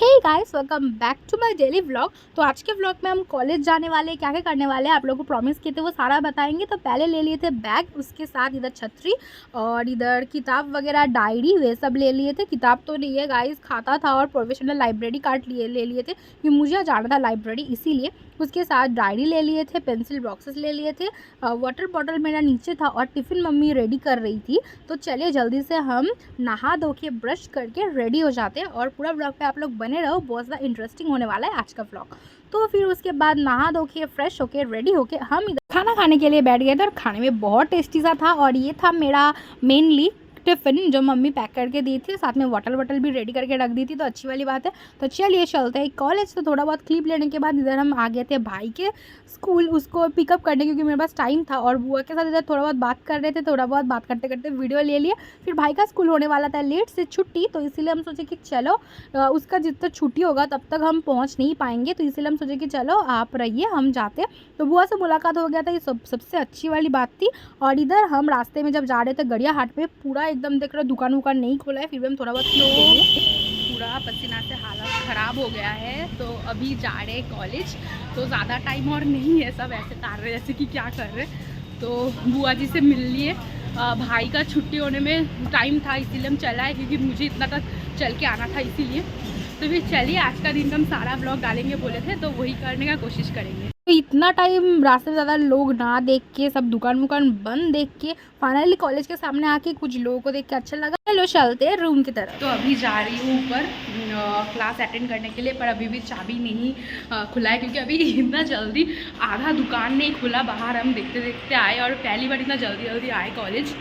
Hey guys, welcome back to my daily vlog. तो आज के व्लॉग में हम कॉलेज जाने वाले, क्या क्या करने वाले हैं, आप लोगों को प्रॉमिस किए थे वो सारा बताएंगे। तो पहले ले लिए थे बैग, उसके साथ इधर छतरी और इधर किताब वगैरह, डायरी, वे सब ले लिए थे। किताब तो नहीं है गाइस, खाता था और प्रोफेशनल लाइब्रेरी कार्ड ले लिए थे कि मुझे जाना था लाइब्रेरी, इसीलिए। उसके साथ डायरी ले लिए थे, पेंसिल बॉक्सेस ले लिए थे, वाटर बॉटल मेरा नीचे था और टिफ़िन मम्मी रेडी कर रही थी। तो चलिए जल्दी से हम नहा धो के ब्रश करके रेडी हो जाते हैं और पूरा व्लॉग पे आप लोग बने रहो, बहुत ज़्यादा इंटरेस्टिंग होने वाला है आज का व्लॉग। तो फिर उसके बाद नहा धो के फ्रेश होके रेडी होके हम इधर खाना खाने के लिए बैठ गए थे और खाने में बहुत टेस्टी सा था। और ये था मेरा मेनली टिफ़िन जो मम्मी पैक करके दी थी, साथ में वाटर भी रेडी करके रख दी थी, तो अच्छी वाली बात है। तो चलिए चलते हैं कॉलेज। तो थोड़ा बहुत क्लिप लेने के बाद इधर हम आ गए थे भाई के स्कूल, उसको पिकअप करने, क्योंकि मेरे पास टाइम था। और बुआ के साथ इधर थोड़ा बहुत बात कर रहे थे, थोड़ा बहुत बात करते करते वीडियो ले लिए। फिर भाई का स्कूल होने वाला था लेट से छुट्टी, तो इसीलिए हम सोचे कि चलो उसका जितना छुट्टी होगा तब तक हम पहुँच नहीं पाएंगे, तो इसीलिए हम सोचे कि चलो आप रहिए, हम जाते। तो बुआ से मुलाकात हो गया था, ये सबसे अच्छी वाली बात थी। और इधर हम रास्ते में जब जा रहे थे गड़िया हाट पे, पूरा एकदम देख रहे दुकान वुकान नहीं खोला है, फिर भी हम थोड़ा बहुत पूरा पसीना से हालत ख़राब हो गया है। तो अभी जा रहे हैं कॉलेज, तो ज़्यादा टाइम और नहीं है, सब ऐसे तार रहे जैसे कि क्या कर रहे। तो बुआ जी से मिल लिए, भाई का छुट्टी होने में टाइम था इसीलिए हम चला है, क्योंकि मुझे इतना तक चल के आना था इसीलिए। तो फिर चलिए आज का दिन हम सारा ब्लॉग डालेंगे बोले थे, तो वही करने का कोशिश करेंगे। तो इतना टाइम रास्ते में ज़्यादा लोग ना देख के, सब दुकान वुकान बंद देख के, फाइनली कॉलेज के सामने आके कुछ लोगों को देख के अच्छा लगा। चलो चलते हैं रूम की तरफ। तो अभी जा रही हूँ ऊपर क्लास अटेंड करने के लिए, पर अभी भी चाबी नहीं खुला है, क्योंकि अभी इतना जल्दी आधा दुकान नहीं खुला, बाहर हम देखते देखते आए और पहली बार इतना जल्दी आए कॉलेज।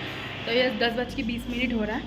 तो ये 10:20 हो रहा है,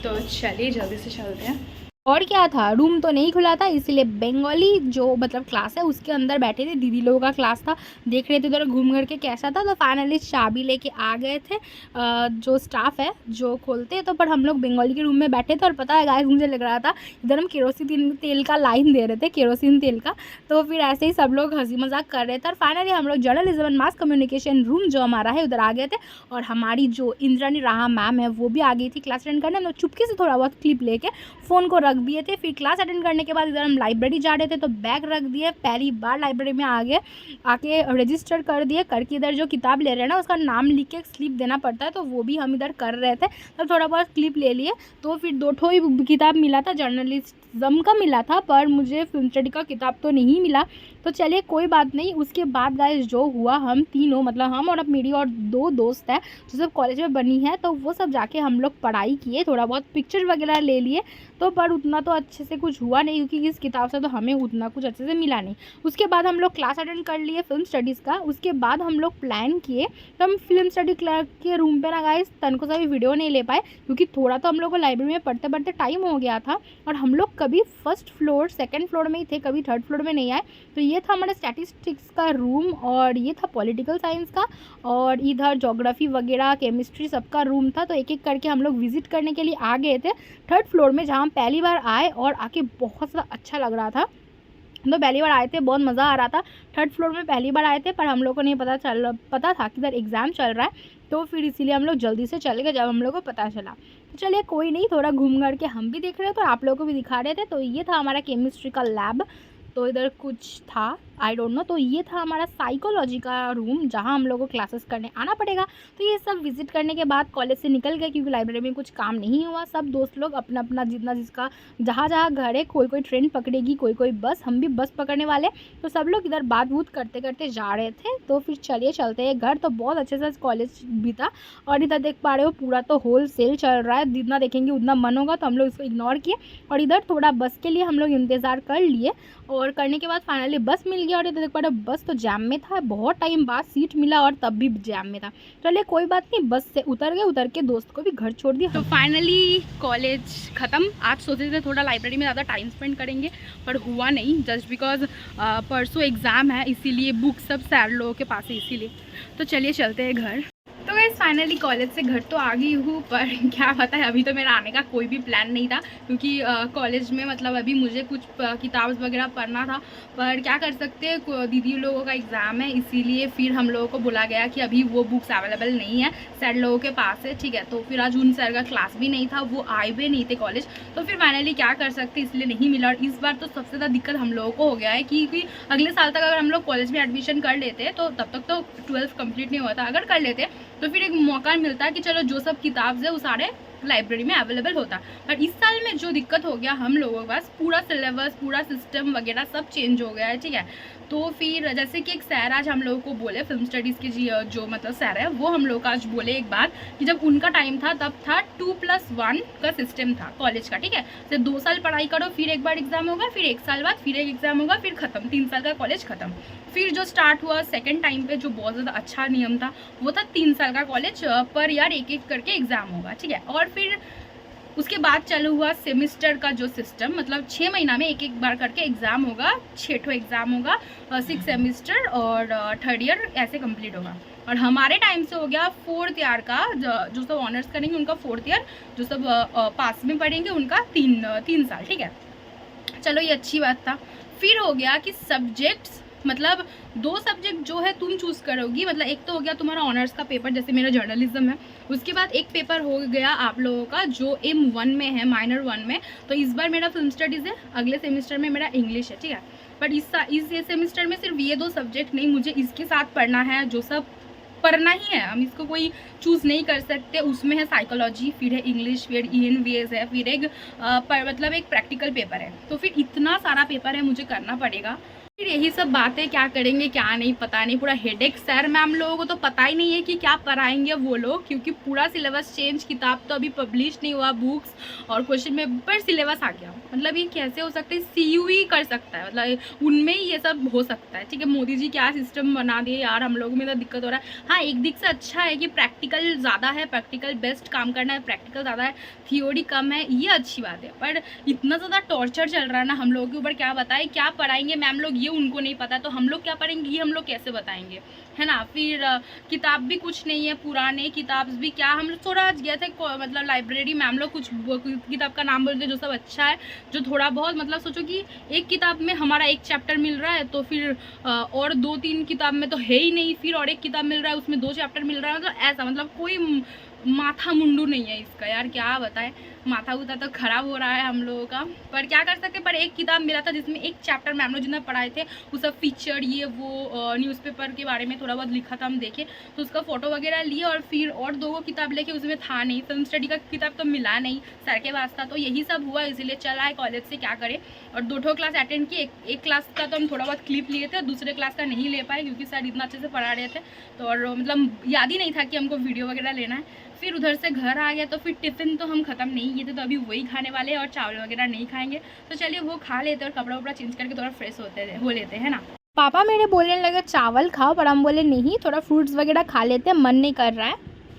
तो चलिए जल्दी से चलते हैं। और क्या था, रूम तो नहीं खुला था, इसीलिए बंगाली जो मतलब क्लास है उसके अंदर बैठे थे, दीदी लोगों का क्लास था, देख रहे थे उधर घूम कर के कैसा था। तो फाइनली चाबी लेके आ गए थे, जो स्टाफ है जो खोलते हैं। तो पर हम लोग बंगाली के रूम में बैठे थे, और पता है गाइस मुझे लग रहा था इधर हम केरोसिन तेल का लाइन दे रहे थे, केरोसिन तेल का। तो फिर ऐसे ही सब लोग हंसी मजाक कर रहे थे। और फाइनली हम लोग journalism and mass communication room जो हमारा है उधर आ गए थे, और हमारी जो इंद्रानी राहा मैम है वो भी आ गई थी क्लास अटेंड करने। हम लोग चुपके से थोड़ा बहुत क्लिप लेके फ़ोन को रख दिए थे। फिर क्लास अटेंड करने के बाद इधर हम लाइब्रेरी जा रहे थे, तो बैग रख दिए, पहली बार लाइब्रेरी में आके रजिस्टर कर दिए, करके इधर जो किताब ले रहे हैं ना उसका नाम लिख के स्लिप देना पड़ता है, तो वो भी हम इधर कर रहे थे। तो थोड़ा बहुत क्लिप ले लिए। तो फिर 2 ही किताब मिला था, जर्नलिज्म का मिला था, पर मुझे फिल्म स्टडी का किताब तो नहीं मिला। तो चलिए कोई बात नहीं। उसके बाद गाइस जो हुआ, हम तीनों मतलब हम और मेरी और 2 दोस्त हैं जो सब कॉलेज में बनी है, तो वो सब जाके हम लोग पढ़ाई किए, थोड़ा बहुत पिक्चर वगैरह ले लिए। तो पर उतना तो अच्छे से कुछ हुआ नहीं, क्योंकि इस किताब से तो हमें उतना कुछ अच्छे से मिला नहीं। उसके बाद हम लोग क्लास अटेंड कर लिए फिल्म स्टडीज़ का। उसके बाद हम लोग प्लान किए, तो हम फिल्म स्टडी क्लर्क के रूम पे ना गाइस तन को सा भी वीडियो नहीं ले पाए, क्योंकि थोड़ा तो हम लोग को लाइब्रेरी में पढ़ते पढ़ते टाइम हो गया था। और हम लोग कभी फर्स्ट फ्लोर सेकेंड फ्लोर में ही थे, कभी थर्ड फ्लोर में नहीं आए। तो ये था हमारा स्टैटिस्टिक्स का रूम, और ये था पॉलिटिकल साइंस का, और इधर ज्योग्राफी वगैरह केमिस्ट्री सबका रूम था। तो एक एक करके हम लोग विजिट करने के लिए आ गए थे थर्ड फ्लोर में, जहाँ हम पहली बार आए और आके बहुत ज़्यादा अच्छा लग रहा था। तो पहली बार आए थे, बहुत मज़ा आ रहा था। थर्ड फ्लोर में पहली बार आए थे, पर हम लोग को नहीं पता था कि इधर एग्ज़ाम चल रहा है, तो फिर इसीलिए हम लोग जल्दी से चले गए जब हम लोग को पता चला। तो चलिए कोई नहीं, थोड़ा घूम कर के हम भी देख रहे थे और आप लोगों को भी दिखा रहे थे। तो ये था हमारा केमिस्ट्री का लैब, तो इधर कुछ था आई डोंट नो। तो ये था हमारा साइकोलॉजी का रूम, जहाँ हम लोगों को क्लासेस करने आना पड़ेगा। तो ये सब विजिट करने के बाद कॉलेज से निकल गए, क्योंकि लाइब्रेरी में कुछ काम नहीं हुआ। सब दोस्त लोग अपना अपना जिसका जहाँ घर है, कोई ट्रेन पकड़ेगी, कोई बस, हम भी बस पकड़ने वाले। तो सब लोग इधर बात वूत करते करते जा रहे थे। तो फिर चलिए चलते हैं घर। तो बहुत अच्छे से कॉलेज भी था, और इधर देख पा रहे हो पूरा तो होल सेल चल रहा है, जितना देखेंगे उतना मन होगा, तो हम लोग इसको इग्नोर किए। और इधर थोड़ा बस के लिए हम लोग इंतज़ार कर लिए, और करने के बाद फाइनली बस मिल गया। और इधर देख पा रहे हो बस तो जैम में था, बहुत टाइम बाद सीट मिला और तब भी जैम में था। चलिए कोई बात नहीं, बस से उतर गए, उतर के दोस्त को भी घर छोड़ दिया। तो फाइनली कॉलेज ख़त्म। आज सोचे थे थोड़ा लाइब्रेरी में ज़्यादा टाइम स्पेंड करेंगे, पर हुआ नहीं, जस्ट बिकॉज परसों एग्ज़ाम है, इसीलिए बुक सब सैर लोगों के पास है, इसीलिए। तो चलिए चलते हैं घर। तो गाइस फाइनली कॉलेज से घर तो आ गई हूँ, पर क्या पता है अभी तो मेरा आने का कोई भी प्लान नहीं था, क्योंकि कॉलेज में मतलब अभी मुझे कुछ किताब वगैरह पढ़ना था। पर क्या कर सकते हैं, दीदी लोगों का एग्ज़ाम है, इसीलिए फिर हम लोगों को बोला गया कि अभी वो बुक्स अवेलेबल नहीं है, सर लोगों के पास है, ठीक है। तो फिर आज उन सर का क्लास भी नहीं था, वो आए भी नहीं थे कॉलेज, तो फिर फाइनली क्या कर सकते, इसलिए नहीं मिला। और इस बार तो सबसे ज़्यादा दिक्कत हम लोगों को हो गया है कि अगले साल तक अगर हम लोग कॉलेज में एडमिशन कर लेते तो तब तक तो 12th कंप्लीट नहीं हुआ था, अगर कर लेते तो फिर एक मौका मिलता है कि चलो जो सब किताब है वो सारे लाइब्रेरी में अवेलेबल होता। पर इस साल में जो दिक्कत हो गया, हम लोगों के पास पूरा सिलेबस, पूरा सिस्टम वगैरह सब चेंज हो गया है, ठीक है। तो फिर जैसे कि एक सर आज हम लोगों को बोले, फिल्म स्टडीज़ के जो मतलब सर है, वो हम लोग आज बोले एक बात कि जब उनका टाइम था तब था 2+1 का सिस्टम था कॉलेज का, ठीक है। तो 2 साल पढ़ाई करो, फिर एक बार एग्जाम होगा, फिर 1 साल बाद फिर एक एग्जाम होगा, फिर खत्म, 3 साल का कॉलेज खत्म। फिर जो स्टार्ट हुआ सेकेंड टाइम पे, जो बहुत ज़्यादा अच्छा नियम था, वो था 3 साल का कॉलेज, पर यार एक एक करके एग्जाम होगा, ठीक है। और फिर उसके बाद चालू हुआ सेमिस्टर का जो सिस्टम, मतलब 6 महीना में एक एक बार करके एग्ज़ाम होगा, 6 एग्ज़ाम होगा, 6 सेमिस्टर और 3rd ईयर ऐसे कंप्लीट होगा। और हमारे टाइम से हो गया 4th ईयर का, जो सब ऑनर्स करेंगे उनका 4th ईयर, जो सब पास में पढ़ेंगे उनका 3 साल, ठीक है। चलो ये अच्छी बात था। फिर हो गया कि सब्जेक्ट्स, मतलब 2 सब्जेक्ट जो है तुम चूज़ करोगी, मतलब एक तो हो गया तुम्हारा ऑनर्स का पेपर, जैसे मेरा जर्नलिज्म है, उसके बाद एक पेपर हो गया आप लोगों का जो M1 में है, माइनर 1 में। तो इस बार मेरा फिल्म स्टडीज़ है, अगले सेमिस्टर में मेरा इंग्लिश है, ठीक है। बट इस सेमिस्टर में सिर्फ ये 2 सब्जेक्ट नहीं, मुझे इसके साथ पढ़ना है, जो सब पढ़ना ही है, हम इसको कोई चूज़ नहीं कर सकते। उसमें है साइकोलॉजी, फिर है इंग्लिश, फिर ENVS है, फिर एक मतलब एक प्रैक्टिकल पेपर है। तो फिर इतना सारा पेपर है, मुझे करना पड़ेगा। फिर यही सब बातें, क्या करेंगे क्या नहीं पता नहीं, पूरा हेडेक। सर मैम लोगों को तो पता ही नहीं है कि क्या पढ़ाएंगे वो लोग, क्योंकि पूरा सिलेबस चेंज, किताब तो अभी पब्लिश नहीं हुआ, बुक्स और क्वेश्चन पेपर सिलेबस आ गया। मतलब ये कैसे हो सकता है, CU ही कर सकता है, मतलब उनमें ही ये सब हो सकता है, ठीक है। मोदी जी क्या सिस्टम बना दिए यार, हम लोगों में तो दिक्कत हो रहा है। हाँ, एक दिक से अच्छा है कि प्रैक्टिकल ज़्यादा है, प्रैक्टिकल बेस्ट काम करना है, प्रैक्टिकल ज़्यादा है, थियोरी कम है, ये अच्छी बात है। पर इतना ज़्यादा टॉर्चर चल रहा है ना हम लोगों के ऊपर, क्या बताएं, क्या पढ़ाएंगे मैम लोग, उनको नहीं पता, तो हम लोग क्या पढ़ेंगे, ये हम लोग कैसे बताएंगे, है ना। फिर किताब भी कुछ नहीं है, पुराने किताब भी क्या, हम लोग थोड़ा गए थे मतलब लाइब्रेरी, मैम लोग कुछ किताब का नाम बोलते जो सब अच्छा है, जो थोड़ा बहुत, मतलब सोचो कि एक किताब में हमारा एक चैप्टर मिल रहा है, तो फिर और 2-3 किताब में तो है ही नहीं, फिर और एक किताब मिल रहा है उसमें 2 चैप्टर मिल रहा है, मतलब ऐसा, मतलब कोई माथा मुंडू नहीं है इसका यार, क्या बताएं, माथा उता तो खराब हो रहा है हम लोगों का। पर क्या कर सकते, पर एक किताब मिला था जिसमें एक चैप्टर मैम लोग जिन्हें पढ़ाए थे, वो सब फीचर ये वो न्यूज़पेपर के बारे में थोड़ा बहुत लिखा था, हम देखे तो उसका फ़ोटो वगैरह लिए, और फिर और 2 किताब लेके उसमें था नहीं, फिल्म स्टडी का किताब तो मिला नहीं, सर के पास था। तो यही सब हुआ, इसीलिए चला है कॉलेज से, क्या करें। और 2 क्लास अटेंड किए, एक क्लास का तो हम थोड़ा बहुत क्लिप लिए थे, दूसरे क्लास का नहीं ले पाए क्योंकि सर इतना अच्छे से पढ़ा रहे थे, तो और मतलब याद ही नहीं था कि हमको वीडियो वगैरह लेना है। फिर उधर से घर आ गया, तो फिर टिफ़िन तो हम ख़त्म नहीं किए थे, तो अभी वही खाने वाले हैं, और चावल वगैरह नहीं खाएंगे, तो चलिए वो खा लेते और कपड़ा वपड़ा चेंज करके थोड़ा फ्रेश हो लेते हैं ना। पापा मेरे बोलने लगे चावल खाओ, पर हम बोले नहीं, थोड़ा फ्रूट्स वगैरह खा लेते हैं, मन नहीं कर रहा है।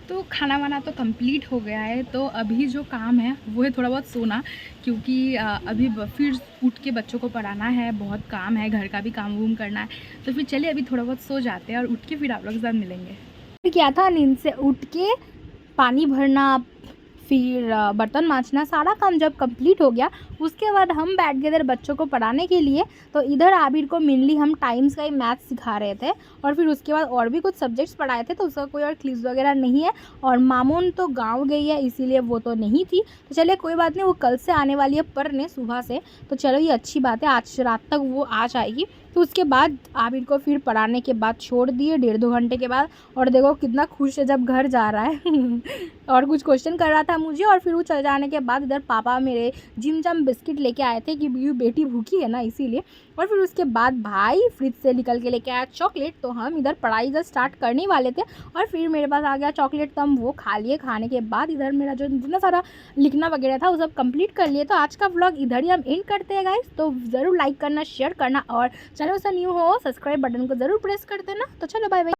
तो खाना वाना तो कंप्लीट हो गया है, तो अभी जो काम है वो है थोड़ा बहुत सोना, क्योंकि अभी फिर उठ के बच्चों को पढ़ाना है, बहुत काम है, घर का भी काम वूम करना है। तो फिर चलिए अभी थोड़ा बहुत सो जाते हैं, और उठ के फिर आप लोग के साथ मिलेंगे। फिर क्या था, नींद से उठ के पानी भरना, फिर बर्तन मांजना, सारा काम जब कंप्लीट हो गया, उसके बाद हम बैठ गए इधर बच्चों को पढ़ाने के लिए। तो इधर आबिर को मेनली हम टाइम्स का ही मैथ्स सिखा रहे थे, और फिर उसके बाद और भी कुछ सब्जेक्ट्स पढ़ाए थे, तो उसका कोई और क्लिप्स वगैरह नहीं है। और मामून तो गांव गई है, इसीलिए वो तो नहीं थी, तो चलिए कोई बात नहीं, वो कल से आने वाली है पढ़ने सुबह से, तो चलो ये अच्छी बात है, आज रात तक वो आ जाएगी। तो उसके बाद आबिर को फिर पढ़ाने के बाद छोड़ दिए 1.5-2 घंटे के बाद, और देखो कितना खुश है जब घर जा रहा है और कुछ क्वेश्चन कर रहा था मुझे। और फिर वो चले जाने के बाद इधर पापा मेरे जिम जम बिस्किट लेके आए थे कि बेटी भूखी है ना, इसीलिए। और फिर उसके बाद भाई फ्रिज से निकल के लेके आया चॉकलेट, तो हम इधर पढ़ाई इधर स्टार्ट करने वाले थे, और फिर मेरे पास आ गया चॉकलेट, तो हम वो खा लिए। खाने के बाद इधर मेरा जो जितना सारा लिखना वगैरह था वो सब कंप्लीट कर लिए। तो आज का व्लॉग इधर ही हम एंड करते हैं गाइस, तो ज़रूर लाइक करना, शेयर करना, और चैनल से न्यू हो सब्सक्राइब बटन को ज़रूर प्रेस कर देना। तो चलो बाय बाय।